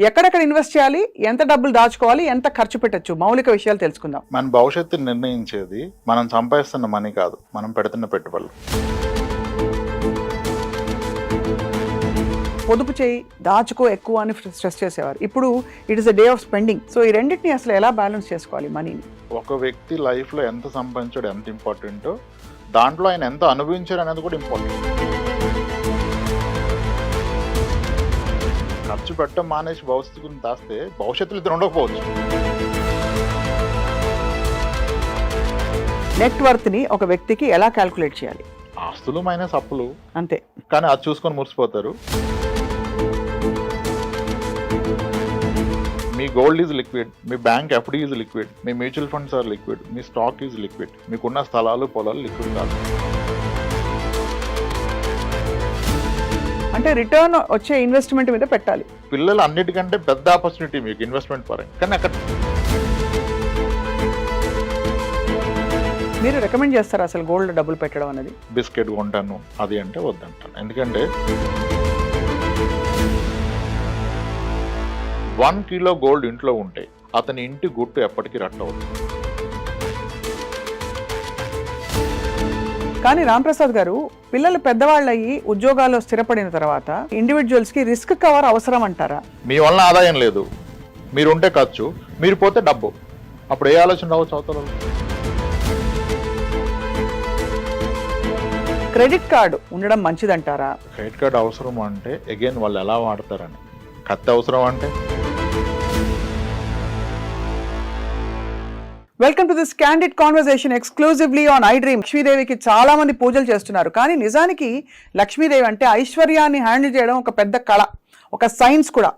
ఎక్కడెక్కడ ఇన్వెస్ట్ చేయాలి, ఎంత డబ్బులు దాచుకోవాలి, ఎంత ఖర్చు పెట్టచ్చు, మౌలిక విషయాలు తెలుసుకుందాం. మన భవిష్యత్తుని నిర్ణయించేది మనం సంపాదిస్తున్న మనీ కాదు, మనం పెడుతున్న పెట్టుబడులు. పొదుపు చేయి, దాచుకో ఎక్కువ అని స్ట్రెస్ చేసేవారు. ఇప్పుడు it is a day of spending. So ఈ రెండింటిని అసలు ఎలా బ్యాలెన్స్ చేసుకోవాలి మనీని? ఒక వ్యక్తి లైఫ్లో ఎంత సంపాదించాడు ఎంత ఇంపార్టెంటో, దాంట్లో ఆయన ఎంత అనుభవించాడు అనేది కూడా ఇంపార్టెంట్. ఖర్చు పెట్టడం మానేసి భవిష్యత్తు గురించి దాస్తే భవిష్యత్తులో ఇద్దరు ఉండకపోవచ్చు. నెట్వర్త్ని ఒక వ్యక్తికి ఎలా క్యాల్కులేట్ చేయాలి? ఆస్తులు మైనస్ అప్పులు అంతే. కానీ అది చూసుకొని మురిసిపోతారు. మీ గోల్డ్ ఈజ్ లిక్విడ్, మీ బ్యాంక్ ఎఫ్డి ఈజ్ లిక్విడ్, మీ మ్యూచువల్ ఫండ్స్ ఆర్ లిక్విడ్, మీ స్టాక్ ఈజ్ లిక్విడ్. మీకున్న స్థలాలు పొలాలు లిక్విడ్ కాదు. అంటే రిటర్న్ వచ్చే ఇన్వెస్ట్మెంట్ మీద పెట్టాలి. పిల్లలు అన్నిటికంటే పెద్ద ఆపర్చునిటీ మీకు ఇన్వెస్ట్మెంట్ పరంగా. కానీ అక్కడ మీరు రికమెండ్ చేస్తారా అసలు గోల్డ్ డబ్బులు పెట్టడం అనేది? బిస్కెట్ కొంటాను అది అంటే వద్దంటాను. ఎందుకంటే 1 కిలో గోల్డ్ ఇంట్లో ఉంటే అతని ఇంటి గుట్టు ఎప్పటికీ రట్టవుతుంది. కానీ రాంప్రసాద్ గారు, పిల్లలు పెద్దవాళ్ళు అయ్యి ఉద్యోగాల్లో స్థిరపడిన తర్వాత ఇండివిజువల్స్కి రిస్క్ కవర్ అవసరం అంటారా? మీ వలన ఆదాయం లేదు, మీరు ఉంటే ఖర్చు, మీరు పోతే డబ్బు. అప్పుడు ఏ ఆలోచన రావచ్చు అవతల? క్రెడిట్ కార్డు ఉండడం మంచిదంటారా? క్రెడిట్ కార్డు అవసరం అంటే అగైన్ వాళ్ళు ఎలా వాడతారని. కత్తి అవసరం అంటే welcome to this candid conversation exclusively on iDream. లక్ష్మీదేవికి చాలా మంది పూజలు చేస్తున్నారు, కానీ నిజానికి లక్ష్మీదేవి అంటే ఐశ్వర్యాన్ని హ్యాండిల్ చేయడం ఒక పెద్ద కళ, ఒక సైన్స్ కూడా.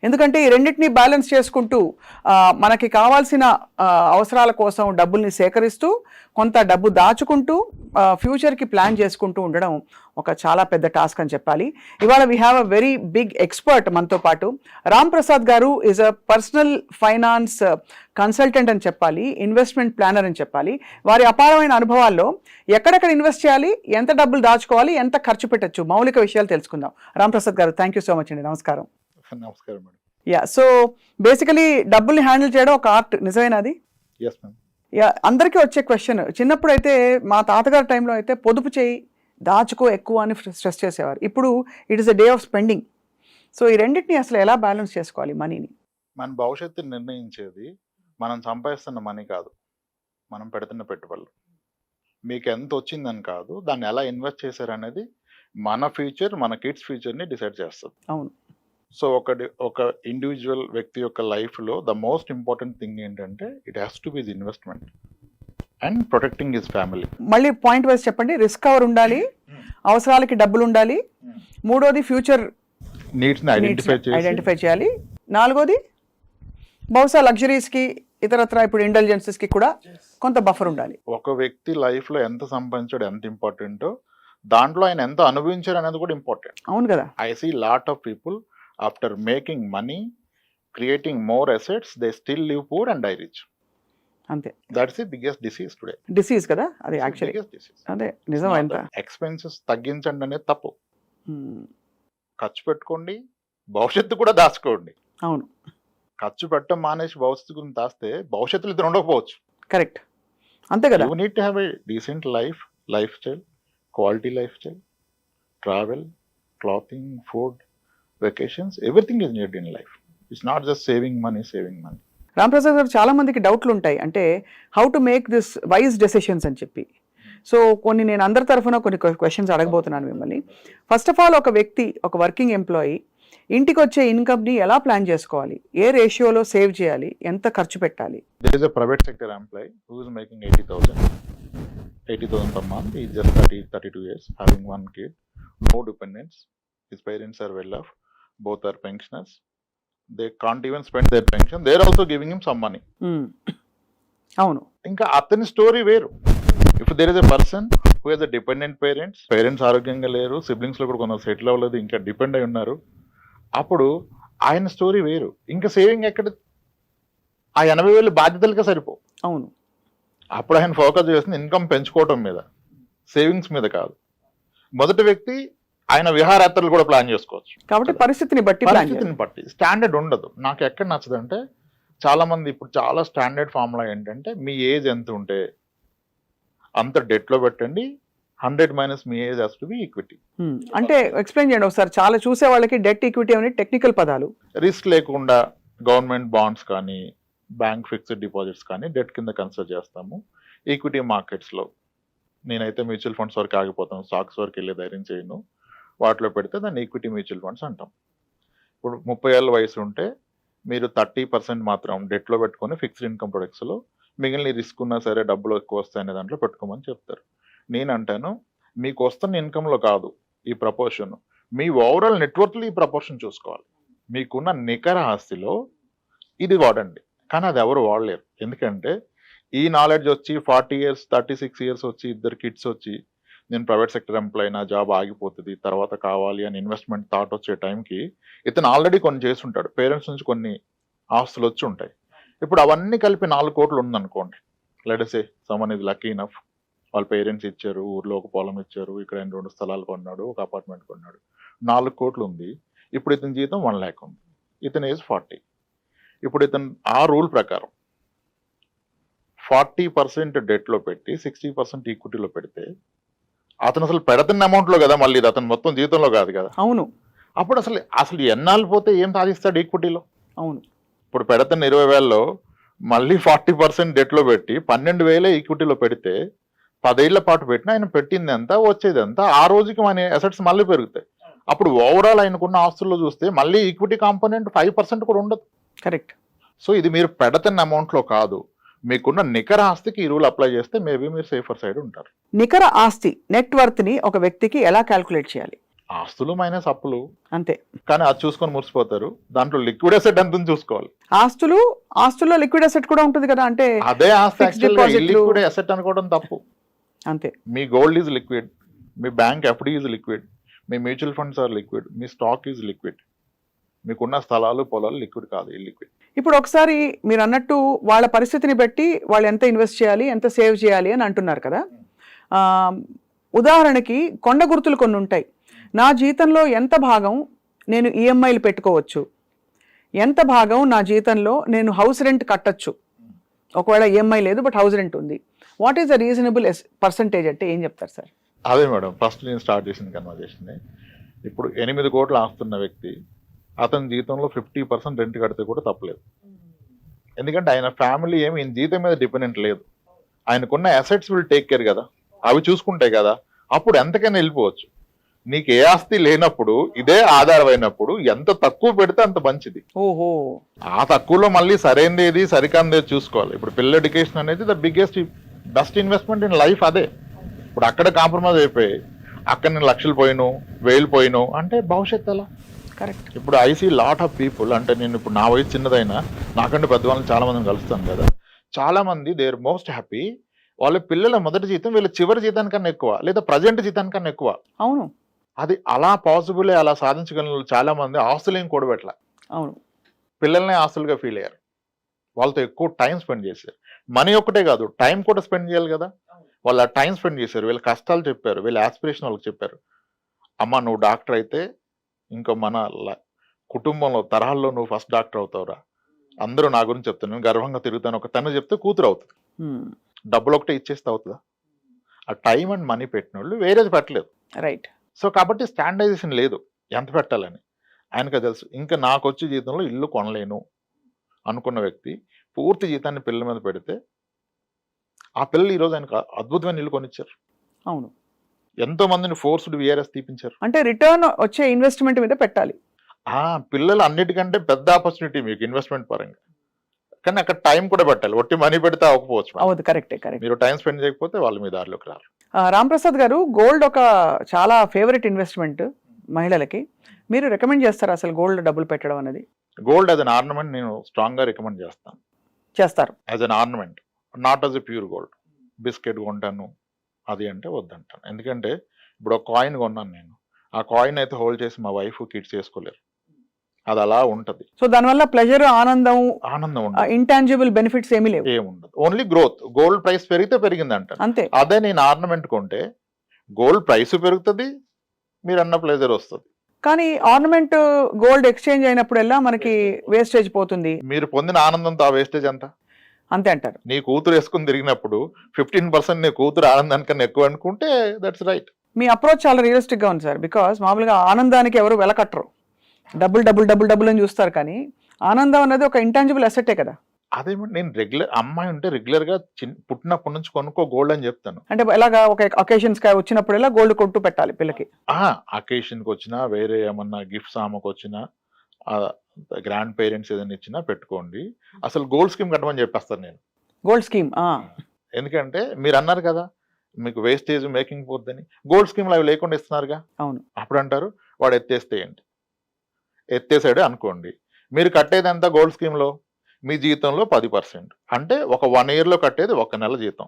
ఎందుకంటే ఈ రెండింటిని బ్యాలెన్స్ చేసుకుంటూ మనకి కావాల్సిన అవసరాల కోసం డబ్బుల్ని సేకరిస్తూ, కొంత డబ్బు దాచుకుంటూ, ఫ్యూచర్కి ప్లాన్ చేసుకుంటూ ఉండడం ఒక చాలా పెద్ద టాస్క్ అని చెప్పాలి. ఇవాళ we have a very big expert మనతో పాటు. Ramprasad garu is a personal finance consultant అని చెప్పాలి, ఇన్వెస్ట్మెంట్ ప్లానర్ అని చెప్పాలి. వారి అపారమైన అనుభవాల్లో ఎక్కడెక్కడ ఇన్వెస్ట్ చేయాలి, ఎంత డబ్బులు దాచుకోవాలి, ఎంత ఖర్చు పెట్టచ్చు, మౌలిక విషయాలు తెలుసుకుందాం. రాంప్రసాద్ గారు, థ్యాంక్ యూ సో మచ్ అండి. నమస్కారం. నమస్కారం మేడం. యా, సో బేసికలీ డబ్బుల్ని హ్యాండిల్ చేయడం ఒక ఆర్ట్, నిజమేనా అది? Yes ma'am. యా, అందరికీ వచ్చే క్వశ్చన్. చిన్నప్పుడు అయితే మా తాతగారి టైంలో అయితే పొదుపు చేయి, దాచుకో ఎక్కువ అని స్ట్రెస్ చేసేవారు. ఇప్పుడు it is a day of spending. So ఈ రెండింటిని అసలు ఎలా బ్యాలెన్స్ చేసుకోవాలి మనీని? మన భవిష్యత్తుని నిర్ణయించేది మనం సంపాదిస్తున్న మనీ కాదు, మనం పెడుతున్న పెట్టుబడులు. మీకు ఎంత వచ్చిందని కాదు, దాన్ని ఎలా ఇన్వెస్ట్ చేశారనేది మన ఫ్యూచర్, మన కిడ్స్ ఫ్యూచర్ని డిసైడ్ చేస్తుంది. అవును. సో ఒక ఇండివిజువల్ వ్యక్తి యొక్క లైఫ్లో ద మోస్ట్ ఇంపార్టెంట్ థింగ్ ఏంటంటే it has to B investment and protecting his family. మళ్ళీ పాయింట్ వైజ్ చెప్పండి. రిస్క్ కవర్ ఉండాలి, అవసరాలకి డబ్బులు ఉండాలి, మూడోది ఫ్యూచర్ నీడ్స్ని ఐడెంటిఫై చేయాలి, నాలుగోది బహుశా లగ్జరీస్కి, ఇతరత్ర ఇప్పుడు ఇంటెలిజెన్సెస్కి కూడా కొంత బఫర్ ఉండాలి. ఒక వ్యక్తి లైఫ్లో ఎంత సంపాదించాడు ఎంత ఇంపార్టెంటో, దాంట్లో ఆయన ఎంత అనుభవించారు అనేది కూడా ఇంపార్టెంట్. అవును కదా. I see lot of people after making money, creating more assets, they still live poor and die rich. అంతే. That's the biggest disease today. Disease కదా అది యాక్చువల్లీ. అదే నిజం. ఎంత ఎక్స్పెన్సెస్ తగ్గించండి అనేది తప్పు. ఖర్చు పెట్టుకోండి, భవిష్యత్తు కూడా దాచుకోండి. అవును. ఖర్చు పెట్టడం మానేసి భవిష్యత్తు గురించి దాస్తే భవిష్యత్తులో ఇద్దరు ఉండకపోవచ్చు. కరెక్ట్, అంతే కదా. You need to have a decent lifestyle, quality lifestyle, travel, clothing, food, vacations, everything is needed in life. It's not just saving money. Ramprasad గారు, చాలా మందికి డౌట్లు ఉంటాయి, అంటే how to make this wise decisions అని చెప్పి. సో కొన్ని నేను అందరి తరఫున కొన్ని క్వశ్చన్స్ అడగబోతున్నాను మిమ్మల్ని. ఫస్ట్ ఆఫ్ ఆల్, ఒక వ్యక్తి, ఒక వర్కింగ్ ఎంప్లాయీ ఇంటికి వచ్చే ఇన్కమ్ని ఎలా ప్లాన్ చేసుకోవాలి, ఏ రేషియోలో సేవ్ చేయాలి, ఎంత ఖర్చు పెట్టాలి? There is a private sector employee who is making 80,000 per month. He is just 32 years, having one kid, no dependents. His parents are well off. Both are pensioners. They can't even spend their pension. They are also giving him some money. అవును. ఇంకా అతని story వేరు. If there is a person who he's a dependent parents ఆరోగ్యంగా లేరు, siblings లో కూడా కొంత settle అవ్వలేదు, ఇంకా డిపెండ్ అయి ఉన్నారు, అప్పుడు ఆయన స్టోరీ వేరు. ఇంకా సేవింగ్ ఎక్కడ? ఆ 80,000 బాధ్యతలుగా సరిపో. అవును. అప్పుడు ఆయన ఫోకస్ చేస్తుంది ఇన్కమ్ పెంచుకోవటం మీద, సేవింగ్స్ మీద కాదు. మొదటి వ్యక్తి ఆయన విహారయాత్రలు కూడా ప్లాన్ చేసుకోవచ్చు. కాబట్టి పరిస్థితిని బట్టి ప్లాన్ చేయాలి. పరిస్థితిని బట్టి స్టాండర్డ్ ఉండదు. నాకు ఎక్కడ నచ్చదంటే చాలా మంది ఇప్పుడు చాలా స్టాండర్డ్ ఫార్ములా ఏంటంటే మీ ఏజ్ ఎంత ఉంటే అంత డెట్ లో పెట్టండి, 100 minus me age has to be equity. అంటే ఎక్స్ప్లెయిన్ చేయండి ఒకసారి. చాలా చూసే వాళ్ళకి డెట్ ఈక్విటీ అనేది టెక్నికల్ పదాలు. రిస్క్ లేకుండా గవర్నమెంట్ బాండ్స్ కానీ బ్యాంక్ ఫిక్స్డ్ డిపాజిట్స్ కానీ డెట్ కింద కన్సిడర్ చేస్తాము. ఈక్విటీ మార్కెట్స్లో నేనైతే మ్యూచువల్ ఫండ్స్ వరకు ఆగిపోతాను, స్టాక్స్ వరకు వెళ్ళే ధైర్యం చేయను. వాటిలో పెడితే దాన్ని ఈక్విటీ మ్యూచువల్ ఫండ్స్ అంటాం. ఇప్పుడు 30 ఏళ్ళ వయసు ఉంటే మీరు 30% మాత్రం డెట్లో పెట్టుకొని ఫిక్స్డ్ ఇన్కమ్ ప్రొడక్ట్స్లో, మిగిలిన రిస్క్ ఉన్నా సరే డబ్బులు ఎక్కువ వస్తాయనే దాంట్లో పెట్టుకోమని చెప్తారు. నేను అంటాను మీకు వస్తున్న ఇన్కంలో కాదు ఈ ప్రపోర్షన్, మీ ఓవరాల్ నెట్వర్క్లో ఈ ప్రపోర్షన్ చూసుకోవాలి. మీకున్న నికర ఆస్తిలో ఇది వాడండి. కానీ అది ఎవరు వాడలేరు. ఎందుకంటే ఈ నాలెడ్జ్ వచ్చి 40 ఇయర్స్ 36 ఇయర్స్ వచ్చి 2 కిడ్స్ వచ్చి నేను ప్రైవేట్ సెక్టర్ ఎంప్లాయీ, నా జాబ్ ఆగిపోతుంది, తర్వాత కావాలి అని ఇన్వెస్ట్మెంట్ థాట్ వచ్చే టైంకి ఇతను ఆల్రెడీ కొన్ని చేస్తుంటాడు. పేరెంట్స్ నుంచి కొన్ని ఆస్తులు వచ్చి ఉంటాయి. ఇప్పుడు అవన్నీ కలిపి 4 కోట్లు ఉందనుకోండి. Let say someone is lucky enough, వాళ్ళ పేరెంట్స్ ఇచ్చారు, ఊర్లో ఒక పొలం ఇచ్చారు, ఇక్కడ 2 స్థలాలు కొన్నాడు, ఒక అపార్ట్మెంట్ కొన్నాడు, 4 కోట్లు ఉంది. ఇప్పుడు ఇతని జీతం 1 lakh ఉంది, ఇతని ఏజ్ 40. ఇప్పుడు ఇతను ఆ రూల్ ప్రకారం 40% డెట్లో పెట్టి 60% ఈక్విటీలో పెడితే అతను అసలు పెడుతున్న అమౌంట్లో కదా, మళ్ళీ ఇది అతను మొత్తం జీతంలో కాదు కదా. అవును. అప్పుడు అసలు ఎన్నాళ్ళు పోతే ఏం సాధిస్తాడు ఈక్విటీలో? అవును. ఇప్పుడు పెడుతున్న 20,000లో మళ్ళీ 40% డెట్లో పెట్టి 12,000 ఈక్విటీలో పెడితే 10 ఏళ్ల పాటు పెట్టినా ఆయన పెట్టింది ఎంత వచ్చేది ఎంత, ఆ రోజుకి మన అసెట్స్ మళ్ళీ పెరుగుతాయి. అప్పుడు ఓవరాల్ ఆయనకున్న ఆస్తుల్లో చూస్తే మళ్ళీ ఈక్విటీ కాంపోనెంట్ 5% కూడా ఉండదు. కరెక్ట్. సో ఇది మీరు పెడుతున్న అమౌంట్లో కాదు, మీకున్న నికర ఆస్తికి ఈ రూల్ అప్లై చేస్తే మేబీ మీరు సేఫర్ సైడ్ ఉంటారు. నికర ఆస్తి నెట్వర్త్ ని ఒక వ్యక్తికి ఎలా క్యాల్కులేట్ చేయాలి? ఆస్తులు మైనస్ అప్పులు అంతే. కానీ అది చూసుకొని మురిసిపోతారు. దాంట్లో లిక్విడ్ అసెట్ ఎంత చూసుకోవాలి. ఆస్తుల్లో లిక్విడ్ అసెట్ కూడా ఉంటుంది కదా. అంటే అదే ఆస్తి లిక్విడ్ అసెట్ అనుకోవడం తప్పు. అంతే. మీ గోల్డ్ ఈజ్ లిక్విడ్, మీ బ్యాంక్ ఎఫ్డి ఈజ్ లిక్విడ్, మీ మ్యూచువల్ ఫండ్స్ ఆర్ లిక్విడ్, మీ స్టాక్ ఈజ్ లిక్విడ్. మీకున్న స్థలాలు పొలాలు లిక్విడ్ కాదు, ఇల్లిక్విడ్. ఇప్పుడు ఒకసారి మీరు అన్నట్టు వాళ్ళ పరిస్థితిని బట్టి వాళ్ళు ఎంత ఇన్వెస్ట్ చేయాలి, ఎంత సేవ్ చేయాలి అని అంటున్నారు కదా. ఉదాహరణకి కొండ గుర్తులు కొన్ని ఉంటాయి. నా జీతంలో ఎంత భాగం నేను ఈఎంఐలు పెట్టుకోవచ్చు, ఎంత భాగం నా జీతంలో నేను హౌస్ రెంట్ కట్టచ్చు, ఒకవేళ ఈఎంఐ లేదు బట్ హౌస్ రెంట్ ఉంది. What is the reasonable percentage అంటే ఏం చెప్తారు సార్? అదే మేడం, ఫస్ట్ నేను స్టార్ట్ చేసిన కన్వర్జేషన్. ఇప్పుడు 8 కోట్లు ఆస్తున్న వ్యక్తి అతని జీతంలో 50% రెంట్ కడితే కూడా తప్పలేదు. ఎందుకంటే ఆయన ఫ్యామిలీ ఏమి ఈయన జీతం మీద డిపెండెంట్ లేదు. ఆయనకున్న అసెట్స్ విల్ టేక్ కేర్ కదా, అవి చూసుకుంటాయి కదా. అప్పుడు ఎంతకైనా వెళ్ళిపోవచ్చు. నీకు ఏ ఆస్తి లేనప్పుడు ఇదే ఆధారమైనప్పుడు ఎంత తక్కువ పెడితే అంత మంచిది. ఓహో. ఆ తక్కువలో మళ్ళీ సరైనది ఏది సరికాందేది చూసుకోవాలి. ఇప్పుడు పిల్లల ఎడ్యుకేషన్ అనేది the best investment in life. అదే ఇప్పుడు అక్కడ కాంప్రమైజ్ అయిపోయి అక్కడ నేను లక్షలు పోయిను, 1000 పోయిను అంటే భవిష్యత్తు ఎలా? కరెక్ట్. ఇప్పుడు I see lot of people, అంటే నేను ఇప్పుడు నా వయసు చిన్నదైనా నాకంటే పెద్దవాళ్ళని చాలా మందిని కలుస్తాను కదా. చాలా మంది దే ఆర్ మోస్ట్ హ్యాపీ వాళ్ళ పిల్లల మొదటి జీతం వీళ్ళ చివరి జీతానికన్నా ఎక్కువ, లేదా ప్రజెంట్ జీతానికన్నా ఎక్కువ. అవును. అది అలా పాసిబులే, అలా సాధించగల చాలా మంది ఆస్తులు ఏం కూడబెట్టలే. అవును. పిల్లల్ని ఆస్తులుగా ఫీల్ అయ్యారు, వాళ్ళతో ఎక్కువ టైం స్పెండ్ చేశారు. మనీ ఒక్కటే కాదు, టైం కూడా స్పెండ్ చేయాలి కదా. వాళ్ళు ఆ టైం స్పెండ్ చేశారు, వీళ్ళ కష్టాలు చెప్పారు, వీళ్ళ ఆస్పిరేషన్ వాళ్ళకి చెప్పారు. అమ్మ నువ్వు డాక్టర్ అయితే ఇంకో మన కుటుంబంలో తరహాల్లో నువ్వు ఫస్ట్ డాక్టర్ అవుతావురా, అందరూ నా గురించి చెప్తాను, నేను గర్వంగా తిరుగుతాను. ఒక తను చెప్తే కూతురు అవుతుంది. డబ్బులు ఒకటే ఇచ్చేస్తే అవుతుందా? ఆ టైం అండ్ మనీ పెట్టిన వాళ్ళు వేరేది పెట్టలేదు. రైట్. సో కాబట్టి స్టాండర్డైజేషన్ లేదు ఎంత పెట్టాలని. ఆయనకు తెలుసు. ఇంకా నాకు వచ్చే జీతంలో ఇల్లు కొనలేను అనుకున్న వ్యక్తి పూర్తి జీతాన్ని పిల్లల మీద పెడితే ఆ పిల్లలు ఈరోజు ఆయనకు అద్భుతమైన ఇల్లు కొనిచ్చారు. అవును. ఎంతో మందిని ఫోర్స్డ్ విఆర్ఎస్ తీపించారు. అంటే రిటర్న్ వచ్చే ఇన్వెస్ట్మెంట్ మీద పెట్టాలి. పిల్లలు అన్నిటికంటే పెద్ద ఆపర్చునిటీ మీకు ఇన్వెస్ట్మెంట్ పరంగా. కానీ అక్కడ టైం కూడా పెట్టాలి. ఒట్టి మనీ పెడితే అవ్వకపోవచ్చు. అవును, కరెక్టే. మీరు టైం స్పెండ్ చేయకపోతే వాళ్ళు మీ దారిలోకి రారు. రాంప్రసాద్ గారు, గోల్డ్ ఒక చాలా ఫేవరెట్ ఇన్వెస్ట్మెంట్ మహిళలకి. మీరు రికమెండ్ చేస్తారు అసలు గోల్డ్ డబ్బులు పెట్టడం అనేది? గోల్డ్ యాజ్ అన్ ఆర్నమెంట్ నేను స్ట్రాంగ్ గా రికమెండ్ చేస్తారు. As an ornament, not as a pure gold. Biscuit కొంటాను అది అంటే వద్దంటాను. ఎందుకంటే ఇప్పుడు ఒక కాయిన్ కొన్నాను నేను, ఆ కాయిన్ అయితే హోల్డ్ చేసి మా వైఫ్ కిడ్స్ చేసుకోలేరు. అది అలా ఉంటది. సో దానివల్ల ప్లెజర్, ఆనందం ఉండదు. ఇంటాంజిబుల్ బెనిఫిట్స్ ఏమీ లేవు. ఏముండదు. Only growth. గోల్డ్ ప్రైస్ పెరిగితే పెరిగింది అంట అంతే. అదే నేను ఆర్నమెంట్ కొంటే గోల్డ్ ప్రైస్ పెరుగుతుంది, మీరు అన్న ప్లేజర్ వస్తుంది. కానీ ఆర్నమెంట్ గోల్డ్ ఎక్స్చేంజ్ అయినప్పుడల్లా మనకి వేస్టేజ్ పోతుంది. మీరు పొందిన ఆనందంతో ఆ వేస్టేజ్ ఎంత? అంతే అంటారు. నీ కూతురు వేసుకుని తిరిగినప్పుడు 15% నీ కూతురు ఆనందానికన్నా ఎక్కువ అనుకుంటే దట్స్ రైట్. మీ అప్రోచ్ చాలా రియలిస్టిక్ గా ఉంది సార్. బికాస్ మామూలుగా ఆనందానికి ఎవరు వెలకట్టరు, డబుల్ డబుల్ డబుల్ డబుల్ అని చూస్తారు. కానీ ఆనందం అనేది ఒక ఇంటాంజిబుల్ అసెట్టే కదా. అదేమంటే నేను రెగ్యులర్ అమ్మాయి ఉంటే రెగ్యులర్ గా పుట్టినప్పటి నుంచి కొనుక్కో గోల్డ్ అని చెప్తాను. అంటే ఎలాగా ఒక అకేషన్స్ వచ్చినప్పుడల్లా గోల్డ్ కొట్టు పెట్టాలి పిల్లకి. అకేషన్ కి వచ్చినా, వేరే ఏమన్నా గిఫ్ట్స్ ఆమెకు వచ్చినా, గ్రాండ్ పేరెంట్స్ ఏదైనా ఇచ్చినా పెట్టుకోండి. అసలు గోల్డ్ స్కీమ్ కట్టమని చెప్పేస్తాను నేను. Gold scheme. ఎందుకంటే మీరు అన్నారు కదా మీకు వేస్టేజ్ మేకింగ్ పోద్దని, గోల్డ్ స్కీమ్లు అవి లేకుండా ఇస్తున్నారుగా. అవును. అప్పుడు అంటారు వాడు ఎత్తేస్తే ఏంటి, ఎత్తేసాడే అనుకోండి, మీరు కట్టేది ఎంత గోల్డ్ స్కీమ్లో? మీ జీతంలో 10%. అంటే ఒక 1 year లో కట్టేది 1 నెల జీతం.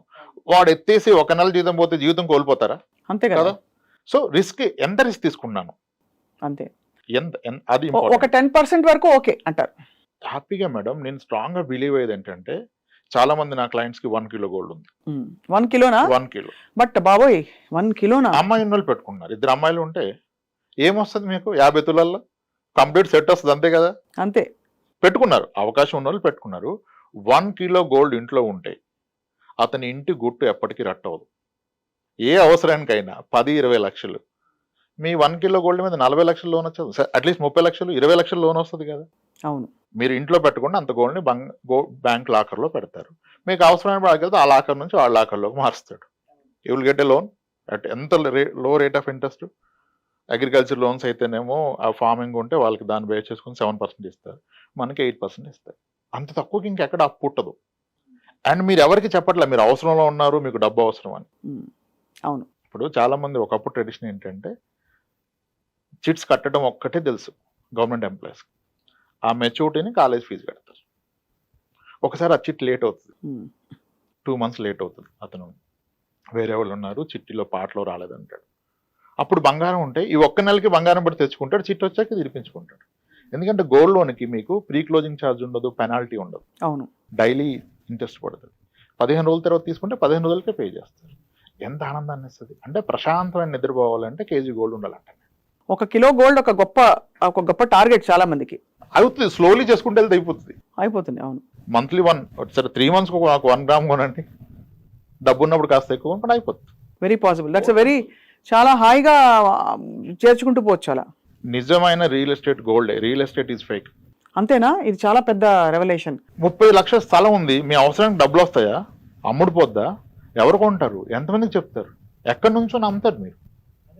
వాడు ఎత్తేసి 1 నెల జీతం పోతే జీవితం కోల్పోతారా? అంతే కదా. సో రిస్క్ ఎంత రిస్క్ తీసుకున్నాను అంతే. అది ఒక 10% వరకు ఓకే అంటారు హ్యాపీగా. మేడం నేను స్ట్రాంగ్ గా బిలీవ్ అయ్యేది ఏంటంటే, చాలా మంది నా క్లయింట్స్ కి 1 kilo గోల్డ్ ఉంది. 1 kiloనా? 1 kilo. బట్ బాబోయ్ 1 kiloనా? అమ్మాయి ఉన్నోళ్ళు పెట్టుకున్నారు. 2 అమ్మాయిలు ఉంటే ఏమొస్తుంది మీకు? 50 తులాల్లో కంప్లీట్ సెట్ వస్తుంది. అంతే కదా. అంతే. పెట్టుకున్నారు, అవకాశం ఉన్న వాళ్ళు పెట్టుకున్నారు. 1 kilo గోల్డ్ ఇంట్లో ఉంటే అతని ఇంటి గుట్టు ఎప్పటికీ రట్టవదు. ఏ అవసరానికైనా 10-20 లక్షలు. మీ 1 kilo గోల్డ్ మీద 40 లక్షలు లోన్ వచ్చేది, అట్లీస్ట్ 30 లక్షలు 20 లక్షలు లోన్ వస్తుంది కదా. అవును. మీరు ఇంట్లో పెట్టుకుంటే అంత గోల్డ్ని బ్యాంక్ లాకర్లో పెడతారు. మీకు అవసరమైన వాడికి ఆ లాకర్ నుంచి వాళ్ళ లాకర్లోకి మారుస్తాడు. You will get a loan at ఎంత లో rate of interest. Agriculture loans అయితేనేమో ఆ ఫార్మింగ్ ఉంటే వాళ్ళకి దాన్ని బేస్ చేసుకుని 7% ఇస్తారు, మనకి 8% ఇస్తారు. అంత తక్కువకి ఇంకెక్కడ అప్పు పుట్టదు. అండ్ మీరు ఎవరికి చెప్పట్లే మీరు అవసరంలో ఉన్నారు, మీకు డబ్బు అవసరం అని. అవును. ఇప్పుడు చాలా మంది ఒకప్పుడు ట్రెడిషన్ ఏంటంటే చిట్స్ కట్టడం ఒక్కటే తెలుసు గవర్నమెంట్ ఎంప్లాయీస్. ఆ మెచ్యూరిటీని కాలేజ్ ఫీజు కడతారు. ఒకసారి ఆ చిట్ లేట్ అవుతుంది, 2 months లేట్ అవుతుంది. అతను వేరే వాళ్ళు ఉన్నారు, చిట్టిలో పాటలో రాలేదంటాడు. అప్పుడు బంగారం ఉంటే ఈ 1 నెలకి బంగారం పడి తెచ్చుకుంటాడు, చిట్ వచ్చాక తిరిపించుకుంటాడు. ఎందుకంటే గోల్డ్ లోన్కి మీకు ప్రీ క్లోజింగ్ ఛార్జ్ ఉండదు, పెనాల్టీ ఉండదు. అవును. డైలీ ఇంట్రెస్ట్ పడుతుంది. 15 రోజుల తర్వాత తీసుకుంటే 15 రోజులకే పే చేస్తారు. ఎంత ఆనందాన్ని ఇస్తుంది అంటే, ప్రశాంతమైన నిద్రపోవాలంటే కేజీ గోల్డ్ ఉండాలంట. 1 kilo గోల్డ్ ఒక గొప్ప టార్గెట్ చాలా మందికి. అవుతుంది, స్లోలీ చేసుకుంటే వెళ్తే అయిపోతుంది. అవును. మంత్లీ 1 months నాకు 1 gram కొనండి, డబ్బు ఉన్నప్పుడు కాస్త ఎక్కువ కొనుక్కుంటే అయిపోతుంది. Very possible. దట్స్ వెరీ చాలా హాయిగా చేర్చుకుంటూ పోవచ్చు అలా. నిజమైన real estate gold. Real estate is fake. అంతేనా? ఇది చాలా పెద్ద రెవల్యూషన్. 30 లక్షల స్థలం ఉంది, మీ అవసరానికి డబ్బులు వస్తాయా? అమ్ముడు పోద్దా? ఎవరు కొంటారు? ఎంతమందికి చెప్తారు? ఎక్కడి నుంచో నమ్ముతారు మీరు?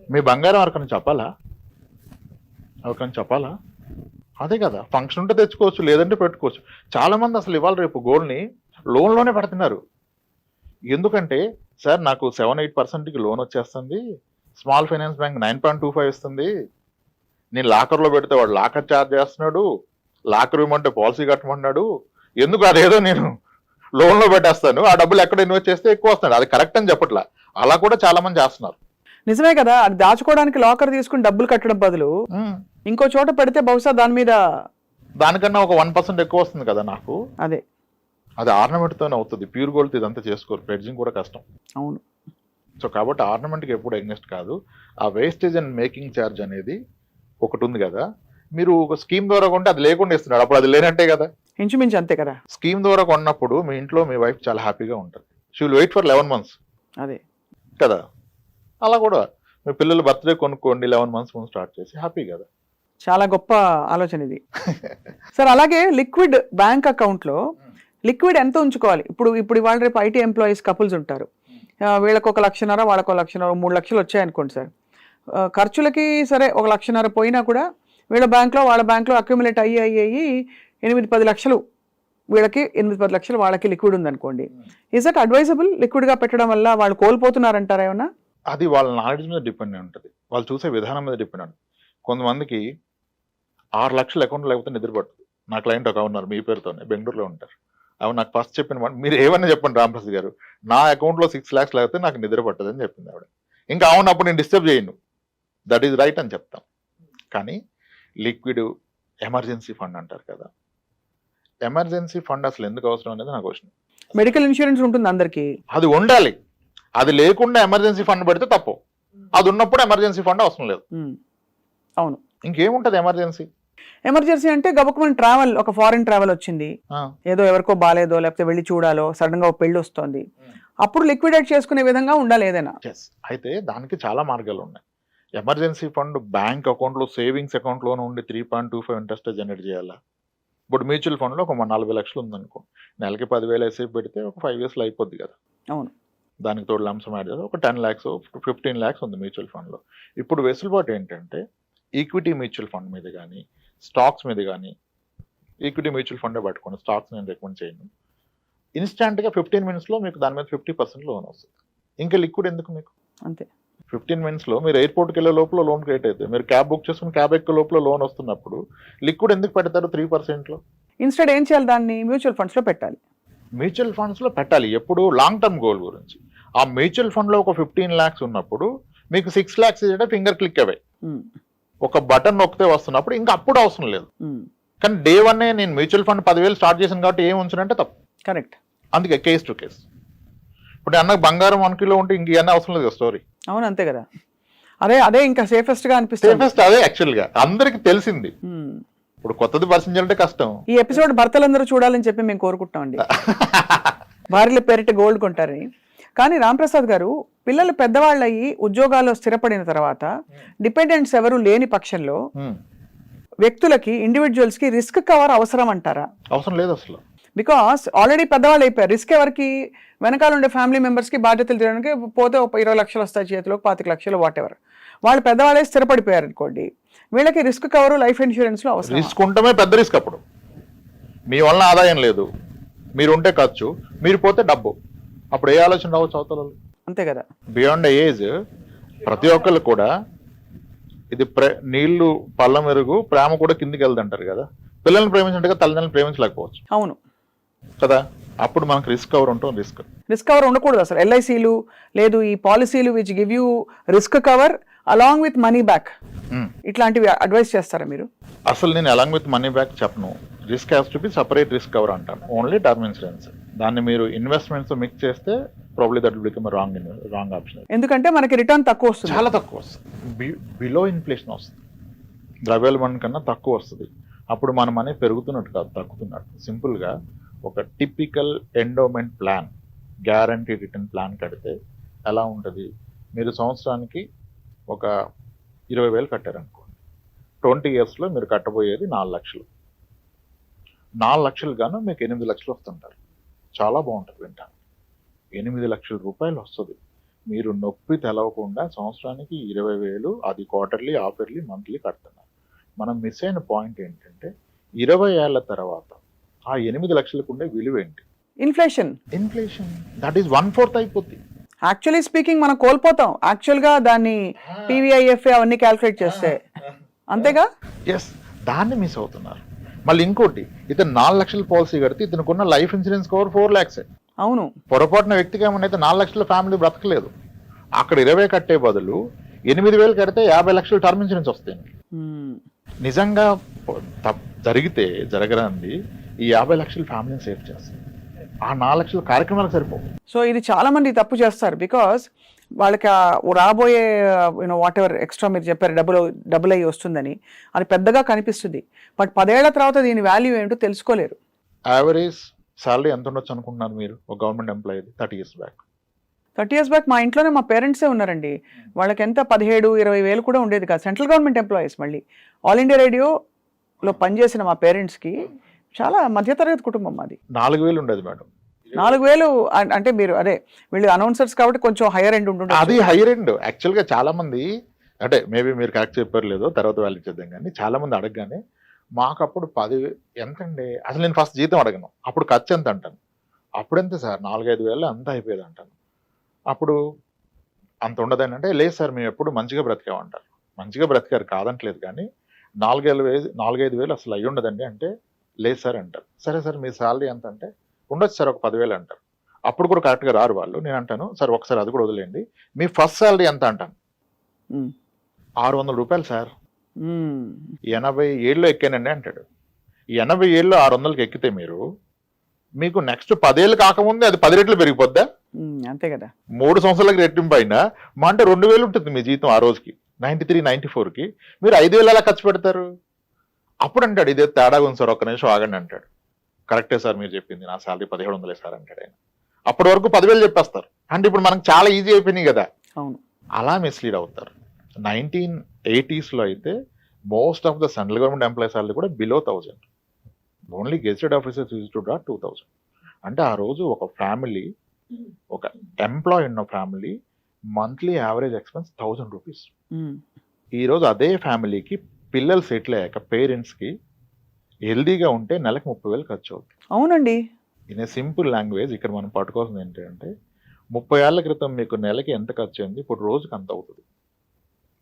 మీ బంగారం ఎవరికైనా చెప్పాలా? అదే కదా. ఫంక్షన్ ఉంటే తెచ్చుకోవచ్చు, లేదంటే పెట్టుకోవచ్చు. చాలా మంది అసలు ఇవాళ రేపు గోల్డ్ని లోన్లోనే పెడుతున్నారు. ఎందుకంటే సార్ నాకు 7-8%కి లోన్ వచ్చేస్తుంది, స్మాల్ ఫైనాన్స్ బ్యాంక్ 9.25 ఇస్తుంది, నేను లాకర్లో పెడితే వాడు లాకర్ ఛార్జ్ చేస్తున్నాడు, లాకర్ ఇవ్వమంటే పాలసీ కట్టమన్నాడు, ఎందుకు అదేదో నేను లోన్లో పెట్టేస్తాను, ఆ డబ్బులు ఎక్కడ ఇన్వెస్ట్ చేస్తే ఎక్కువ వస్తున్నాడు. అది కరెక్ట్ అని చెప్పట్లా, అలా కూడా చాలా మంది చేస్తున్నారు. నిజమే కదా. అది దాచుకోవడానికి లాకర్ తీసుకుని డబ్బులు కట్టడం బదులు ఇంకో చోట పెడితే బహుశా దానికన్నా ఒక 1% ఎక్కువ వస్తుంది కదా నాకు. అది ఆర్నమెంట్తోనే అవుతుంది. ప్యూర్ గోల్డ్ ఇదంతా చేసుకోరు, ప్లెడ్జింగ్ కూడా కష్టం. అవును. సో కాబట్టి ఆర్నమెంట్కి ఎప్పుడు ఎగ్నెస్ట్ కాదు. ఆ వేస్టేజ్ అండ్ మేకింగ్ ఛార్జ్ అనేది ఒకటి ఉంది కదా. మీరు ఒక స్కీమ్ ద్వారా కొంటే అది లేకుండా ఇస్తున్నాడు, అప్పుడు అది లేనట్టే కదా. ఇంచుమించు అంతే కదా. స్కీమ్ ద్వారా కొన్నప్పుడు మీ ఇంట్లో మీ వైఫ్ చాలా హ్యాపీగా ఉంటుంది. She will wait for 11 months. అదే కదా. అలా కూడా మీ పిల్లలు బర్త్డే కొనుక్కోండి, 11 months ముందు స్టార్ట్ చేసి హ్యాపీ కదా. చాలా గొప్ప ఆలోచన ఇది సార్. అలాగే లిక్విడ్ బ్యాంక్ అకౌంట్లో లిక్విడ్ ఎంత ఉంచుకోవాలి? ఇప్పుడు ఇవాళ రేపు ఐటీ ఎంప్లాయీస్ కపుల్స్ ఉంటారు, వీళ్ళకి 1 లక్షన్నర, వాళ్ళకి 1 లక్షన్నర, 3 లక్షలు వచ్చాయనుకోండి సార్. ఖర్చులకి సరే 1 లక్షన్నర పోయినా కూడా వీళ్ళ బ్యాంక్లో వాళ్ళ బ్యాంక్లో అక్యుములేట్ అయ్యి 8-10 లక్షలు వీళ్ళకి, 8-10 లక్షలు వాళ్ళకి లిక్విడ్ ఉందనుకోండి. Is that advisable? లిక్విడ్గా పెట్టడం వల్ల వాళ్ళు కోల్పోతున్నారంటారా ఏమన్నా? అది వాళ్ళ నాలెడ్జ్ మీద డిపెండ్ అయి ఉంటుంది, వాళ్ళు చూసే విధానం మీద డిపెండ్ ఉంటుంది. కొంతమందికి 6 లక్షలు అకౌంట్ లేకపోతే నిద్రపడుతుంది. నా క్లయింట్ ఒక ఉన్నారు మీ పేరుతోనే, బెంగళూరులో ఉంటారు. అవి నాకు ఫస్ట్ చెప్పిన మీరు ఏమన్నా చెప్పండి రామప్రసాద్ గారు, నా అకౌంట్లో 6 lakhs లేకపోతే నాకు నిద్ర పట్టదు అని చెప్పింది ఆవిడ. ఇంకా అవునప్పుడు నేను డిస్టర్బ్ చేయను, దట్ ఈజ్ రైట్ అని చెప్తాం. కానీ లిక్విడ్ ఎమర్జెన్సీ ఫండ్ అంటారు కదా, ఎమర్జెన్సీ ఫండ్ అసలు ఎందుకు అవసరం అనేది నా క్వశ్చన్. మెడికల్ ఇన్సూరెన్స్ ఉంటుంది అందరికి, అది ఉండాలి. అది లేకుండా ఎమర్జెన్సీ ఫండ్ పెడితే తప్పు. అది ఉన్నప్పుడు ఎమర్జెన్సీ ఫండ్ అవసరం లేదు. అవును. ఇంకేముంటది ఎమర్జెన్సీ? ఎమర్జెన్సీ అంటే గబుకుమని ట్రావెల్, ఒక ఫారిన్ ట్రావెల్ వచ్చింది, ఏదో ఎవరికో బాలేదో లేకపోతే వెళ్ళి చూడాలో, సడన్ గా పెళ్లి వస్తుంది, అప్పుడు లిక్విడేట్ చేసుకునే విధంగా ఉండాలి ఏదైనా. అయితే దానికి చాలా మార్గాలు ఉన్నాయి. ఎమర్జెన్సీ ఫండ్ బ్యాంక్ అకౌంట్ లో, సేవింగ్స్ అకౌంట్ లో ఉండి 3.25 ఇంట్రెస్ట్ జనరేట్ చేయాలా? ఇప్పుడు మ్యూచువల్ ఫండ్ లో ఒక 40 లక్షలు ఉందనుకో, నెలకి 10,000 వేసి పెడితే ఒక 5 years లో అయిపోద్ది కదా. అవును. దానికి తోడు లంసం యాడ్ చేస్తే ఒక 10 lakhs 15 lakhs ఉంది మ్యూచువల్ ఫండ్ లో. ఇప్పుడు వెసులుబాటు ఏంటంటే ఈక్విటీ మ్యూచువల్ ఫండ్ మీద కానీ, స్టాక్స్ మీద కానీ, ఈక్విటీ మ్యూచువల్ ఫండే పట్టుకోండి, స్టాక్స్ నేను రికమెండ్ చేయను. ఇన్స్టాంట్గా 15 minutes లో మీకు దాని మీద 50% లోన్ వస్తుంది. ఇంకా లిక్విడ్ ఎందుకు మీకు? అంతే. 15 minutes లో మీరు ఎయిర్పోర్ట్కి వెళ్ళే లోపల లోన్ క్రియేట్ అవుతుంది. మీరు క్యాబ్ బుక్ చేసుకుని క్యాబ్ ఎక్కే లోపల లోన్ వస్తున్నప్పుడు లిక్విడ్ ఎందుకు పెడతారు 3% లో? ఇన్స్టెడ్ ఏం చేయాలి, దాన్ని మ్యూచువల్ ఫండ్స్ లో పెట్టాలి. మ్యూచువల్ ఫండ్స్ లో పెట్టాలి. ఎప్పుడు లాంగ్ టర్మ్ గోల్ గురించి. ఆ మ్యూచువల్ ఫండ్ లో ఒక 15 lakhs ఉన్నప్పుడు మీకు 6 lakhs ఫింగర్ క్లిక్ అవే, ఒక బటన్ నొక్కితే వస్తున్నప్పుడు ఇంకా అప్పుడు అవసరం లేదు. కానీ డే 1 నేను మ్యూచువల్ ఫండ్ 10,000 స్టార్ట్ చేశాను కాబట్టి ఏం ఉంచునంటే తప్పు. కరెక్ట్. అందుకే కేస్ టు కేస్. ఇప్పుడు అన్న బంగారం 1 kilo ఉంటే ఇంక ఇవన్నీ అవసరం లేదు స్టోరీ. అవును, అంతే కదా. అదే ఇంకా సేఫెస్ట్ గా అనిపిస్తుంది. సేఫెస్ట్ అదే యాక్చువల్ గా అందరికి తెలిసింది. ఇప్పుడు కొత్తది పరిచయం చేయాలంటే కష్టం. ఈ ఎపిసోడ్ భర్తలందరూ చూడాలని చెప్పి మేము కోరుకుంటామండి. భార్యల పేరిట గోల్డ్ కొంటారని. కానీ రాంప్రసాద్ గారు, పిల్లలు పెద్దవాళ్ళు అయ్యి ఉద్యోగాల్లో స్థిరపడిన తర్వాత డిపెండెంట్స్ ఎవరు లేని పక్షంలో వ్యక్తులకి, ఇండివిజువల్స్ కి రిస్క్ కవర్ అవసరం అంటారా? అవసరం లేదు అసలు. బికాస్ ఆల్రెడీ పెద్దవాళ్ళు అయిపోయారు. రిస్క్ ఎవరికి? వెనకాల ఉండే ఫ్యామిలీ మెంబర్స్ కి బాధ్యతలు తీయడానికి పోతే 20 లక్షలు వస్తాయి చేతిలో, 25 లక్షలు, వాట్ ఎవర్. వాళ్ళు పెద్దవాళ్ళే స్థిరపడిపోయారు అనుకోండి, వీళ్ళకి రిస్క్ కవర్, లైఫ్ ఇన్సూరెన్స్ లో అవసరం. రిస్క్ ఉండమే పెద్ద రిస్క్. అప్పుడు మీ వల్ల ఆదాయం లేదు, మీరు ఉంటే ఖర్చు, మీరు పోతే డబ్బు, అప్పుడు ఏ ఆలోచన రావచ్చు అవతల? అంతే కదా. బియాండ్ ఏజ్ ప్రతి ఒక్కళ్ళు కూడా ఇది నీళ్లు పళ్ళ మెరుగు, ప్రేమ కూడా కిందికి వెళ్దంటారు కదా. పిల్లల్ని ప్రేమించినట్టుగా తల్లిదండ్రులను ప్రేమించలేకపోవచ్చు. అవును కదా. అప్పుడు మనకు రిస్క్ కవర్ ఉంటుంది. రిస్క్ కవర్ ఉండకూడదు అసలు. ఎల్ఐసీలు లేదు, ఈ పాలసీలు which give you risk cover along with money back, ఇట్లాంటివి అడ్వైస్ చేస్తారా మీరు? అసలు నేను అలాంగ్ విత్ మనీ బ్యాక్ చెప్పను. Risk has to be separate risk cover అంటాను. Only term insurance. దాన్ని మీరు ఇన్వెస్ట్మెంట్స్ మిక్స్ చేస్తే probably that will become wrong option. ఎందుకంటే మనకి రిటర్న్ తక్కువ వస్తుంది, చాలా తక్కువ వస్తుంది. బిలో ఇన్ఫ్లేషన్ వస్తుంది, ద్రవ్యోల్బణం కన్నా తక్కువ వస్తుంది. అప్పుడు మన మనీ పెరుగుతున్నట్టు కాదు, తగ్గుతున్నట్టు. సింపుల్గా ఒక typical endowment plan, guarantee return plan కడితే ఎలా ఉంటుంది? మీరు సంవత్సరానికి ఒక 20,000 కట్టారనుకోండి, 20 yearsలో మీరు కట్టబోయేది 4 లక్షలు. 4 లక్షలు గాను మీకు 8 లక్షలు వస్తుంటారు. చాలా బాగుంటుంది వింటాను. 8 లక్షల రూపాయలు వస్తుంది. మీరు నొప్పి తెలవకుండా సంవత్సరానికి 20,000, అది క్వార్టర్లీ, హాఫ్ ఇయర్లీ, మంత్లీ కడుతున్నారు. మనం మిస్ అయిన పాయింట్ ఏంటంటే 20 ఏళ్ల తర్వాత ఆ 8 లక్షలకు ఉండే విలువ ఏంటి? ఇన్ఫ్లేషన్ దట్ ఈస్ 1/4 అయిపోద్ది. యాక్చువల్లీ స్పీకింగ్ మనం కోల్పోతాం యాక్చువల్గా దాన్ని పీవీఐఎఫ్ఏ అవన్నీ క్యాల్కులేట్ చేస్తే, అంతేగా? ఎస్, దాన్ని మిస్ అవుతున్నారు. మళ్ళీ ఇంకోటి, ఇతను 4 లక్షల పాలసీ కడితే ఇతనుకున్న లైఫ్ ఇన్సూరెన్స్ కవర్ 4 lakhs. అవును. పొరపాటున వ్యక్తికి ఏమన్నా 4 లక్షల ఫ్యామిలీ బ్రతకలేదు. అక్కడ 20 కట్టే బదులు 8,000 కడితే 50 లక్షలు టర్మ్ ఇన్సూరెన్స్ వస్తాయి. నిజంగా జరిగితే జరగరాంది ఈ 50 లక్షల ఫ్యామిలీని సేవ్ చేస్తుంది. ఆ 4 లక్షల కార్యక్రమాలకు సరిపోవు. సో ఇది చాలా మంది తప్పు చేస్తారు. బికాస్ వాళ్ళకి రాబోయే వాట్ ఎవర్ ఎక్స్ట్రా మీరు చెప్పారు డబుల్ అయ్యి వస్తుందని, అది పెద్దగా కనిపిస్తుంది. బట్ 10 ఏళ్ల తర్వాత దీని వాల్యూ ఏంటో తెలుసుకోలేరు. యావరేజ్ సాలరీ ఎంత ఉండొచ్చు అనుకుంటున్నారు మీరు ఒక government employee 30 years back? 30 years back మా ఇంట్లోనే మా పేరెంట్సే ఉన్నారండి. వాళ్ళకి ఎంత 17-20 వేలు కూడా ఉండేది కాదు. Central government employees. మళ్ళీ ఆల్ ఇండియా రేడియోలో పనిచేసిన మా పేరెంట్స్కి చాలా మధ్యతరగతి కుటుంబం మాది. 4,000 ఉండేది మేడం. 4,000 అంటే మీరు అదే వీళ్ళు అనౌన్సర్స్ కాబట్టి కొంచెం హైయర్ ఎండ్ ఉంటుంది. అది హైయర్ ఎండ్. యాక్చువల్గా చాలా మంది, అంటే మేబీ మీరు కరెక్ట్ చెప్పారు లేదో తర్వాత వాళ్ళు చేద్దాం, కానీ చాలా మంది అడగగానే మాకు అప్పుడు 10,000 ఎంతండి, అసలు నేను ఫస్ట్ జీతం అడగను, అప్పుడు ఖర్చు ఎంత అంటాను. అప్పుడెంత సార్ 4-5 వేలు అంతా అయిపోయేది అంటాను. అప్పుడు అంత ఉండదని అంటే, లేదు సార్ మేము ఎప్పుడు మంచిగా బ్రతికామంటారు. మంచిగా బ్రతికారు కాదంటలేదు, కానీ 4-5 వేలు అసలు అయ్యి ఉండదండి అంటే, లేదు సార్ అంటారు. సరే సార్ మీ శాలరీ ఎంత అంటే, ఉండొచ్చు సార్ ఒక 10,000 అంటారు. అప్పుడు కూడా కరెక్ట్గా రారు వాళ్ళు. నేను అంటాను సార్ ఒకసారి అది కూడా వదిలేండి, మీ ఫస్ట్ శాలరీ ఎంత అంటాను. 600 రూపాయలు సార్. 87లో ఎక్కానండి అంటాడు. 87లో 600కి ఎక్కితే మీరు మీకు నెక్స్ట్ 10 ఏళ్ళు కాకముందే అది 10 రెట్లు పెరిగిపోద్దా? అంతే కదా. 3 సంవత్సరాలకి రెట్టింపు అయినా మా అంటే 2000 ఉంటుంది మీ జీతం ఆ రోజుకి, 93, 94కి. మీరు 5000 ఎలా ఖర్చు పెడతారు? అప్పుడు అంటాడు ఇదే తేడా ఉంది సార్, ఒక్క నిమిషం ఆగండి అంటాడు. కరెక్టే సార్ మీరు చెప్పింది, నా సాలరీ 1700 సార్ అంటాడు ఆయన. అప్పటి వరకు 10,000 చెప్పేస్తారు. అంటే ఇప్పుడు మనకు చాలా ఈజీ అయిపోయినాయి కదా. అవును. అలా మిస్లీడ్ అవుతారు. 1980s లో అయితే most of the central government employees salary కూడా below 1000. Only gazetted officers use to draw 2000. అంటే ఆ రోజు ఒక ఫ్యామిలీ, ఒక ఎంప్లాయీ ఉన్న family monthly average expense 1000 rupees. ఈ రోజు అదే ఫ్యామిలీకి పిల్లలు సెటిల్ అయ్యాక పేరెంట్స్కి హెల్దీగా ఉంటే నెలకు 30,000 ఖర్చు అవుతుంది. అవునండి. ఇన్ ఏ సింపుల్ లాంగ్వేజ్ ఇక్కడ మనం పట్టుకోవాల్సింది ఏంటంటే 30 ఏళ్ల క్రితం మీకు నెలకి ఎంత ఖర్చు అయింది, ఇప్పుడు రోజుకి అంత అవుతుంది.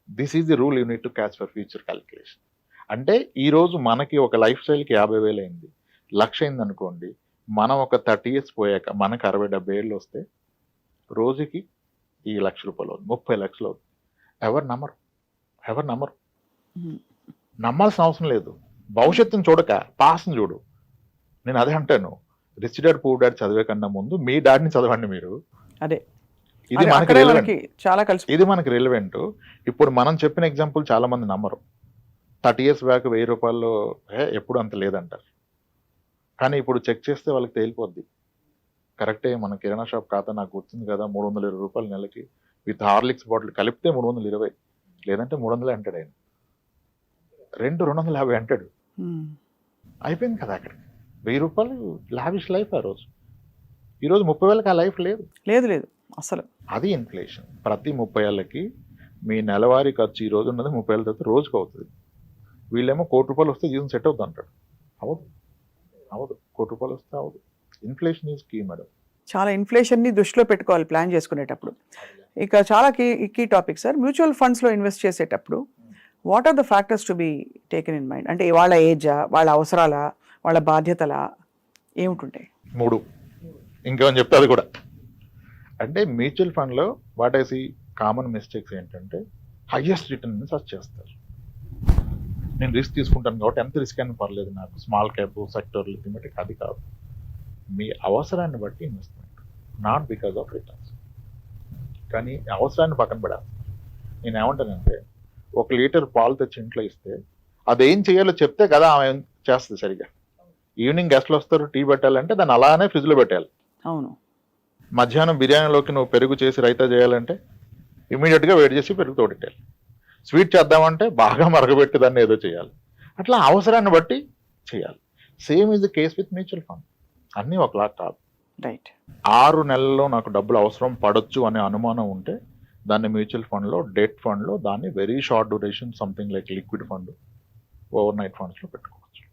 This is the rule you need to catch for future calculation. అంటే ఈ రోజు మనకి ఒక లైఫ్ స్టైల్కి 50,000 అయింది, 1,00,000 అయింది అనుకోండి. మనం ఒక 30 years పోయాక మనకు 60-70 ఏళ్ళు వస్తే రోజుకి ఈ 1,00,000 రూపాయలు అవుతుంది, 30 లక్షలు అవుతుంది. ఎవరు నమ్మరు. నమ్మాల్సిన అవసరం లేదు. భవిష్యత్తుని చూడక పాస్ట్ని చూడు. నేను అదే అంటాను, రిచ్ డాడ్ పూర్ డాడ్ చదివే కన్నా ముందు మీ డాడ్ని చదవండి మీరు. అదే ఇది మనకి అక్కడే relevant. మనకి చాలా కలిసి ఇది మనకి రిలవెంట్. ఇప్పుడు మనం చెప్పిన ఎగ్జాంపుల్ చాలా మంది నమ్మరు. 30 years బ్యాక్ 1000 రూపాయలు ఎప్పుడు అంత లేదంటారు. కానీ ఇప్పుడు చెక్ చేస్తే వాళ్ళకి తేలిపోద్ది. కరెక్టే, మన కిరాణా షాప్ ఖాతా నాకు గుర్తుంది కదా, 320 రూపాయలు నెలకి విత్ హార్లిక్స్ బాటిల్ కలిపితే 320, లేదంటే 300 అంటాడు ఆయన. 250 అంటాడు. అయిపోయింది కదా అక్కడ. 1000 రూపాయలు లావిష్ లైఫ్ ఆ రోజు. ఈరోజు 30,000కి ఆ లైఫ్ లేదు. లేదు అసలు. అది ఇన్ఫ్లేషన్. ప్రతి 30 ఏళ్ళకి మీ నెలవారీ ఖర్చు ఈ రోజు ఉన్నది 30 ఏళ్ళ తర్వాత రోజుకు అవుతుంది. వీళ్ళేమో 1 కోటి రూపాయలు వస్తే జీతం సెట్ అవుతుంది అంటాడు. అవదు 1 కోటి రూపాయలు వస్తే అవదు. Inflation is key madam. చాలా ఇన్ఫ్లేషన్ని దృష్టిలో పెట్టుకోవాలి ప్లాన్ చేసుకునేటప్పుడు. ఇక చాలా కీ టాపిక్ సార్, మ్యూచువల్ ఫండ్స్లో ఇన్వెస్ట్ చేసేటప్పుడు what are the factors to be taken in mind? అంటే వాళ్ళ ఏజా, వాళ్ళ అవసరాల, వాళ్ళ బాధ్యతల ఏమిటుంటాయి? 3 ఇంకేమని చెప్తే అది కూడా. అంటే మ్యూచువల్ ఫండ్లో what I see common mistakes ఏంటంటే హైయెస్ట్ రిటర్న్ సర్చ్ చేస్తారు. నేను రిస్క్ తీసుకుంటాను కాబట్టి ఎంత రిస్క్ అయినా పర్లేదు నాకు, స్మాల్ క్యాప్ సెక్టర్ థీమెటిక్, అది కాదు. మీ అవసరాన్ని బట్టి investment, not because of returns. కానీ అవసరాన్ని పక్కన పెడాలి. నేను ఏమంటానంటే 1 లీటర్ పాలు తెచ్చి ఇంట్లో ఇస్తే అదేం చేయాలో చెప్తే కదా ఆమె చేస్తుంది సరిగా. ఈవినింగ్ గెస్ట్లు వస్తారు, టీ పెట్టాలంటే దాన్ని అలానే ఫ్రిడ్జ్లో పెట్టాలి. అవును. మధ్యాహ్నం బిర్యానీలోకి నువ్వు పెరుగు చేసి రైతా చేయాలంటే ఇమీడియట్గా వేడి చేసి పెరుగు తోడెట్టాలి. స్వీట్ చేద్దామంటే బాగా మరగబెట్టి దాన్ని ఏదో చేయాలి. అట్లా అవసరాన్ని బట్టి చేయాలి. Same is the case with mutual fund. అన్నీ ఒకలా కాదు. రైట్. 6 నెలల్లో నాకు డబ్బులు అవసరం పడొచ్చు అనే అనుమానం ఉంటే దాన్ని మ్యూచువల్ ఫండ్లో, డెట్ ఫండ్లో, దాన్ని very short duration something like liquid fund, over night ఫండ్స్లో పెట్టుకోవచ్చు.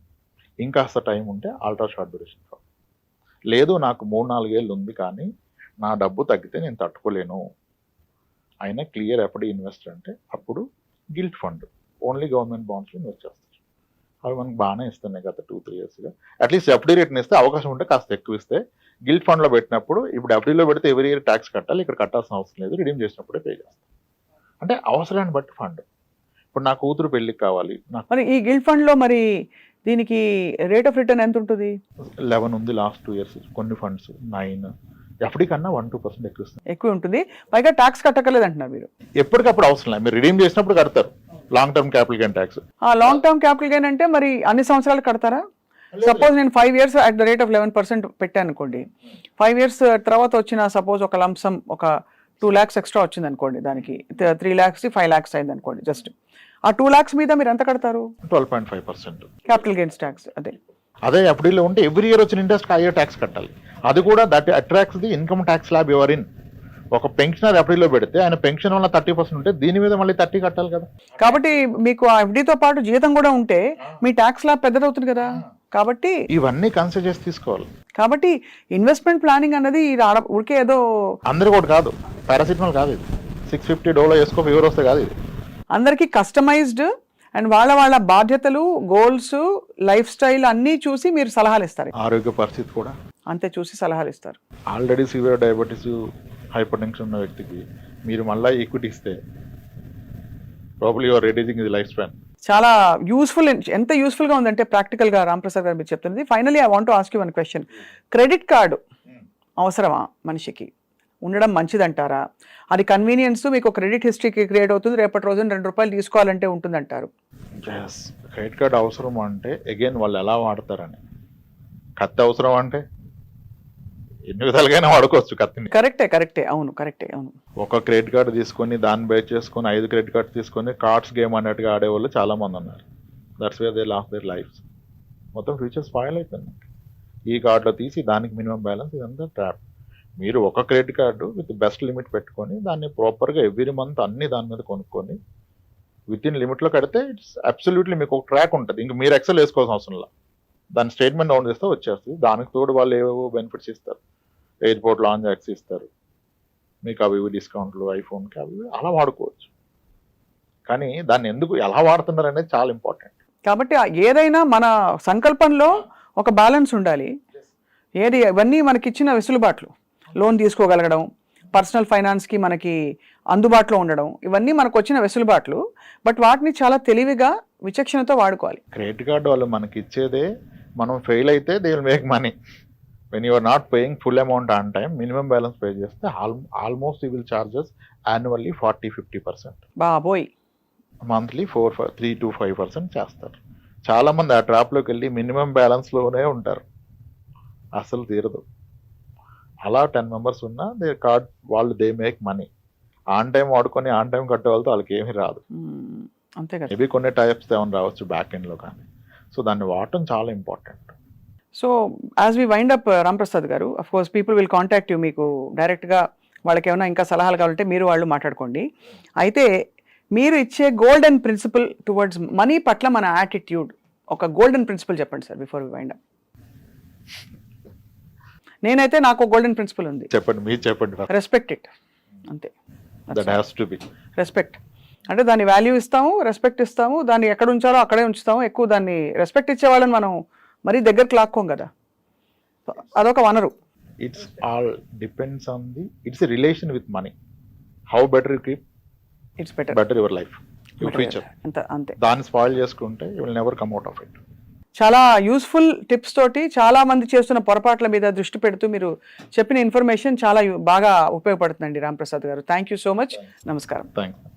ఇంకాస్త టైం ఉంటే అల్ట్రా షార్ట్ డ్యూరేషన్ ఫండ్. లేదు నాకు 3-4 ఏళ్ళు ఉంది కానీ నా డబ్బు తగ్గితే నేను తట్టుకోలేను, అయినా క్లియర్ ఎప్పుడు ఇన్వెస్టర్ అంటే అప్పుడు గిల్ట్ ఫండ్, ఓన్లీ గవర్నమెంట్ బాండ్స్లో ఇన్వెస్ట్ చేస్తారు. అవి మనకు బాగానే ఇస్తున్నాయి గత 2-3 yearsగా. అట్లీస్ట్ ఎఫ్డీ రేట్ని ఇస్తే అవకాశం ఉంటే కాస్త ఎక్కువ ఇస్తే. గిల్ట్ ఫండ్లో పెట్టినప్పుడు ఇప్పుడు ఎఫ్డీలో పెడితే ఎవరీ ఇయర్ ట్యాక్స్ కట్టాలి, ఇక్కడ కట్టాల్సిన అవసరం లేదు, రిడీమ్ చేసినప్పుడే పే చేస్తాం. అంటే అవసరాన్ని బట్టి ఫండ్. ఇప్పుడు నా కూతురు పెళ్ళికి కావాలి, మరి ఈ గిల్ట్ ఫండ్లో మరి దీనికి రేట్ ఆఫ్ రిటర్న్ ఎంత ఉంటుంది? 11 ఉంది లాస్ట్ 2 years, కొన్ని ఫండ్స్ 9, ఎఫ్డీ కన్నా 1-2% ఎక్కువ ఇస్తుంది. ఎక్కువ ఉంటుంది, పైగా ట్యాక్స్ కట్టకలేదు అంటున్నారు మీరు. ఎప్పటికప్పుడు అవసరం లేదు, మీరు రిడీమ్ చేసినప్పుడు కడతారు long term capital gain tax. Long term capital gain అంటే మరి అన్ని సంవత్సరాలు కడతారా? సపోజ్ నేను 5 years at the rate of 11% పెట్టాను అనుకోండి, 5 years తర్వాత వచ్చిన సపోజ్ ఒక లంసమ్ ఒక 2 lakhs ఎక్స్ట్రా వచ్చింది అనుకోండి, దానికి 3 lakhs 5 lakhs అయింది అనుకోండి, జస్ట్ ఆ 2 lakhs మీద మీరు ఎంత కడతారు? 12.5% క్యాపిటల్ గెయిన్స్ ట్యాక్స్. అదే ఎఫ్డీలో ఉంటే ఎవ్రీ ఇయర్ వచ్చిన ఇంట్రెస్ట్ హైయర్ ట్యాక్స్ కట్టాలి. అది కూడా that attracts the income tax slab your in. ఒక పెన్షనర్ ఎఫ్డీలో పెడితే ఆయన పెన్షన్ వల్ల 30% ఉంటే దీని మీద మళ్ళీ 30 కట్టాలి కదా. కాబట్టి మీకు ఆ ఎఫ్డీతో పాటు జీతం కూడా ఉంటే మీ ట్యాక్స్ స్లాబ్ పెద్దదవుతుంది కదా. కాబట్టి ఇవన్నీ కన్సిడర్ చేసి తీసుకోవాలి. కాబట్టి ఇన్వెస్ట్మెంట్ ప్లానింగ్ అన్నది ఊరికే ఏదో అందరికీ ఒకటి కాదు, పారాసిటమాల్ కాదు ఇది. 650 డోలో వేసుకో ఫీవర్ వస్తే కాదు ఇది. అందరికీ కస్టమైజ్డ్ అండ్ వాళ్ళ బాధ్యతలు, గోల్స్, లైఫ్ స్టైల్ అన్నీ చూసి మీరు సలహాలు ఇస్తారు. ఆరోగ్య పరిస్థితి కూడా అంతే చూసి సలహాలు ఇస్తారు. Already severe diabetes, hyper tension ఉన్న వ్యక్తికి మీరు మళ్ళీ ఈక్విటీ ఇస్తే probably your reducing the life span. చాలా యూస్ఫుల్, ఎంత యూస్ఫుల్గా ఉందంటే ప్రాక్టికల్గా రాంప్రసాద్ గారు మీరు చెప్తున్నది. Finally I want to ask you one question. Credit card అవసరమా మనిషికి, ఉండడం మంచిదంటారా? అది కన్వీనియన్స్, మీకు క్రెడిట్ హిస్టరీకి క్రియేట్ అవుతుంది, రేపటి రోజున ₹2 తీసుకోవాలంటే ఉంటుందంటారు. క్రెడిట్ కార్డ్ అవసరం అంటే అగైన్ వాళ్ళు ఎలా వాడతారని. కత్తి అవసరం అంటే ఎన్ని విధాలుగానే వాడుకోవచ్చు కత్తిని. కరెక్టే, అవును, ఒక క్రెడిట్ కార్డు తీసుకొని దాన్ని బై చేసుకొని 5 క్రెడిట్ కార్డు తీసుకొని కార్డ్స్ గేమ్ అన్నట్టుగా ఆడేవాళ్ళు చాలా మంది ఉన్నారు. That's where they last there lifes. మొత్తం ఫ్యూచర్ స్పాయిల్ అయిపోయింది. ఈ కార్డులో తీసి దానికి మినిమం బ్యాలెన్స్, ఇదంతా ట్రాప్. మీరు ఒక credit card with best limit పెట్టుకొని దాన్ని ప్రాపర్గా ఎవ్రీ మంత్ అన్ని దాని మీద కొనుక్కొని విత్ ఇన్ లిమిట్లో కడితే ఇట్స్ అబ్సల్యూట్లీ మీకు ఒక ట్రాక్ ఉంటుంది. ఇంక మీరు ఎక్సెల్ వేసుకోవాల్సిన అవసరం లేదు. దాని స్టేట్మెంట్ డౌన్ చేస్తే వచ్చేస్తుంది. దానికి తోడు వాళ్ళు ఏవేవో బెనిఫిట్స్ ఇస్తారు, ఎయిర్పోర్ట్ లాంజ్ యాక్స్ ఇస్తారు మీకు, అవి డిస్కౌంట్లు, ఐఫోన్కి అవి అలా వాడుకోవచ్చు. కానీ దాన్ని ఎందుకు ఎలా వాడుతున్నారు అనేది చాలా ఇంపార్టెంట్. కాబట్టి ఏదైనా మన సంకల్పంలో ఒక బ్యాలెన్స్ ఉండాలి. ఇవన్నీ మనకి ఇచ్చిన వెసులుబాట్లు, లోన్ తీసుకోగలగడం, పర్సనల్ ఫైనాన్స్కి మనకి అందుబాటులో ఉండడం, ఇవన్నీ మనకు వచ్చిన వెసులుబాట్లు. బట్ వాటిని చాలా తెలివిగా విచక్షణతో వాడుకోవాలి. క్రెడిట్ కార్డు వాళ్ళు మనకి ఇచ్చేదే, మనం ఫెయిల్ అయితే they will make money. When you are not paying full amount on time, minimum balance pay చేస్తే almost you will charges annually 40-50%. బాబోయ్. మంత్లీ 3 to 5% చేస్తారు. చాలా మంది ఆ ట్రాప్లోకి వెళ్ళి మినిమం బ్యాలెన్స్లోనే ఉంటారు, అసలు తీరదు. అలా 10 members ఉన్నా దే కార్డ్ వాళ్ళు they make money. On time వాడుకొని ఆన్ టైం కట్టే వాళ్ళతో వాళ్ళకి ఏమీ రాదు. అంతే కదా. మేబీ కొన్ని టైప్స్ ఏమైనా రావచ్చు బ్యాక్ ఎండ్లో, కానీ సో దాన్ని వాడటం చాలా important. So as we wind up Ramprasad గారు, of course people will contact you. మీకు డైరెక్ట్గా వాళ్ళకి ఏమైనా ఇంకా సలహాలు కావాలంటే మీరు వాళ్ళు మాట్లాడుకోండి. అయితే మీరు ఇచ్చే గోల్డెన్ ప్రిన్సిపల్ టువర్డ్స్ మనీ పట్ల మన యాటిట్యూడ్, ఒక గోల్డెన్ ప్రిన్సిపల్ చెప్పండి sir before we wind up. నేనైతే నాకు గోల్డెన్ ప్రిన్సిపల్ ఉంది. చెప్పండి, మీరు చెప్పండి. రెస్పెక్ట్ ఇట్, అంతే. That has to be respect. అంటే దాన్ని వాల్యూ ఇస్తాము, రెస్పెక్ట్ ఇస్తాము, దాన్ని ఎక్కడ ఉంచాలో అక్కడే ఉంచుతాము. ఎక్కువ దాన్ని రెస్పెక్ట్ ఇచ్చే వాళ్ళని మనం మరీ దగ్గరకు లాక్కోం కదా, అదొక వనరు. It's all depends on the it's relation with money. How better you keep, it's better your life, your future. అంతే. దాన్ని స్పాయిల్ చేసుకుంటే you will never come out of it. చాలా యూస్ఫుల్ టిప్స్ తోటి చాలా మంది చేస్తున్న పొరపాట్ల మీద దృష్టి పెడుతూ మీరు చెప్పిన ఇన్ఫర్మేషన్ చాలా బాగా ఉపయోగపడుతుందండి రాంప్రసాద్ గారు. Thank you so much. నమస్కారం. థ్యాంక్స్.